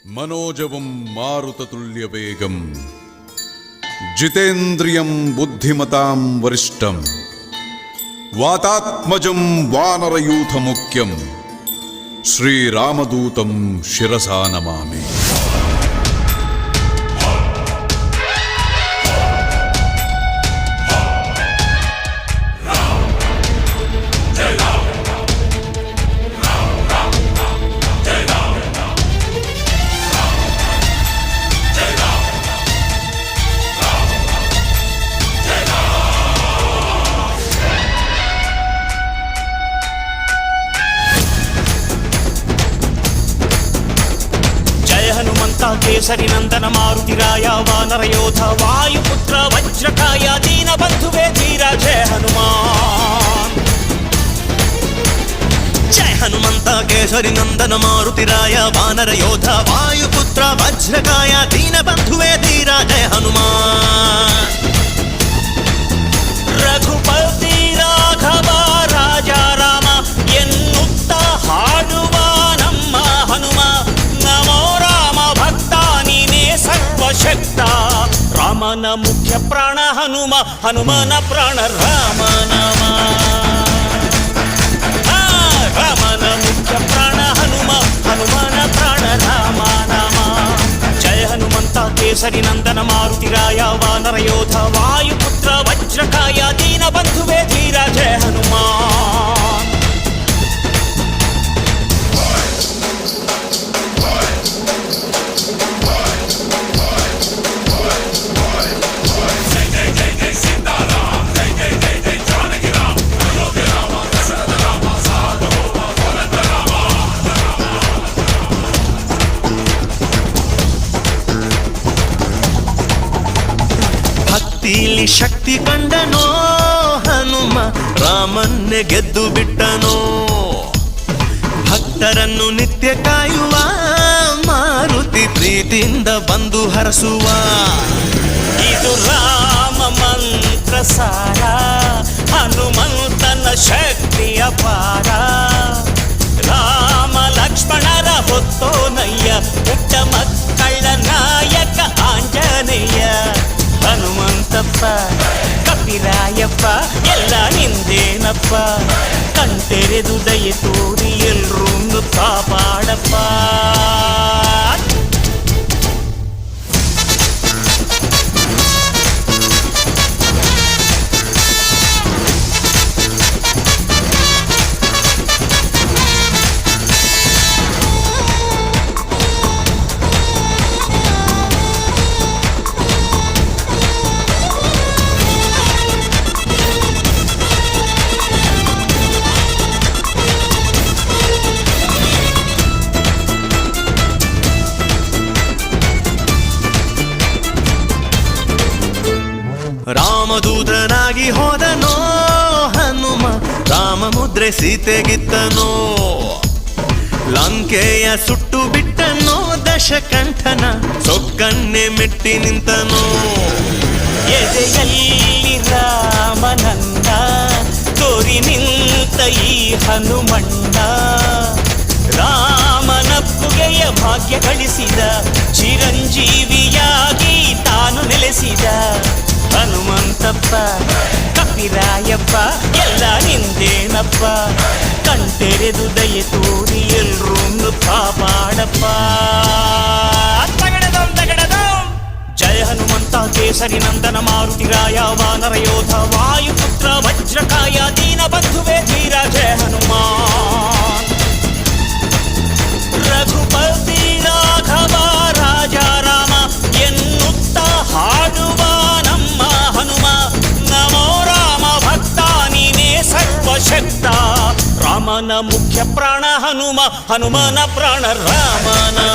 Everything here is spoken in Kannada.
मनोजवं मारुततुल्यवेगं जितेन्द्रियं बुद्धिमतां वरिष्ठं वातात्मजं वानरयूथमुख्यं श्रीरामदूतं शिरसा नमामि। केसरी नंदन मारुतिराय वानर योध वायुपुत्र वज्रकाय दीन बंधुवे धीरा जय हनुमान। जय हनुमंत केसरी नंदन मारुतिराय वानर योध वायुपुत्र वज्रकाय दीन बंधुवे धीरा जय हनुमान। रघुपति राघव राजा राम ಎನ್ನುತ್ತ ಹಾಡುವ ನಮ್ಮ ಹನುಮ ನಮೋ ರಾಮ ಭಕ್ತ ನೀನೇ ಸರ್ವಶಕ್ತ ರಾಮನ ಮುಖ್ಯ ಪ್ರಾಣ ಹನುಮ ಹನುಮನ ಪ್ರಾಣ ರಾಮ ನಾಮ ರಾಮನ ಮುಖ್ಯ ಪ್ರಾಣ ಹನುಮ ಹನುಮನ ಪ್ರಾಣ ರಾಮ ನಾಮ ಜಯ ಹನುಮಂತ ಕೇಸರಿ ನಂದನ ಮಾರುತಿರಾಯ ವಾನರ ಯೋಧ ವಾಯುಪುತ್ರ ವಜ್ರಕಾಯ ದೀನ ಬಂಧುವೇ ಧೀರ ಜಯ ಹನುಮಾನ್। ಭಕ್ತಿಲಿ ಶಕ್ತಿ ಕಂಡನೋ ಹನುಮ ರಾಮನ್ನೇ ಗೆದ್ದು ಬಿಟ್ಟನೋ ಭಕ್ತರನ್ನು ನಿತ್ಯ ಕಾಯುವ ಮಾರುತಿ ಪ್ರೀತಿಯಿಂದ ಬಂದು ಹರಸುವ ಇದು ರಾಮ ಮಂತ್ರ ಸಾರ ಹನುಮಂತನ ಶಕ್ತಿ ಅಪಾರ ರಾಮ ಲಕ್ಷ್ಮಣರ ಹೊತ್ತೋನಯ್ಯ ಪುಟ್ಟ ಮಕ್ಕಳ ನಾಯಕ ಆಂಜನೇಯ ಹನುಮಂತಪ್ಪ ಕಪಿರಾಯಪ್ಪ ಎಲ್ಲ ನಿಂದೇನಪ್ಪ ಕಣ್ತೆರೆದು ದಯೆ ತೋರಿ ಎಲ್ರೂ ಕಾಪಾಡಪ್ಪ। ರಾಮದೂತನಾಗಿ ಹೋದನೋ ಹನುಮ ರಾಮ ಮುದ್ರೆ ಸೀತೆಗಿತ್ತನೋ ಲಂಕೆಯ ಸುಟ್ಟು ಬಿಟ್ಟನೋ ದಶಕಂಠನ ಸೊಕ್ಕನ್ನೇ ಮೆಟ್ಟಿ ನಿಂತನೋ ಎದೆಯಲ್ಲಿ ರಾಮನಂದ ತೋರಿ ನಿಂತ ಈ ಹನುಮಣ್ಣ ರಾಮನಪ್ಪುಗೆಯ ಭಾಗ್ಯ ಗಳಿಸಿದ ಚಿರಂಜೀವಿಯಾಗಿ ತಾನು ನೆಲೆಸಿದ ಹನುಮಂತಪ್ಪ ಕಪಿರಾಯಪ್ಪ ಎಲ್ಲ ನಿಂದೇನಪ್ಪ ಕಣ್ತೆರೆದು ದಯೆ ತೋರಿ ಎಲ್ರೂ ಕಾಪಾಡಪ್ಪ। ಜಯ ಹನುಮಂತ ಕೇಸರಿ ನಂದನ ಮಾರುತಿರಾಯ ವಾನರ ಯೋಧ ವಾಯುಪುತ್ರ ವಜ್ರಕಾಯ ದೀನ ಬಂಧುವೇ ಧೀರ ಜಯ ಹನುಮಾನ್। ರಘುಪತಿ ರಾಘವ ರಾಜ ರಾಮ ಎನ್ನುತ್ತ ಹಾಡುವ ನಮ್ಮ ಹನುಮ ನಮೋ ರಾಮ ಭಕ್ತ ನೀನೇ ಸರ್ವಶಕ್ತ ರಾಮನ ಮುಖ್ಯ ಪ್ರಾಣ ಹನುಮ ಹನುಮನ ಪ್ರಾಣ ರಾಮ ನಾಮ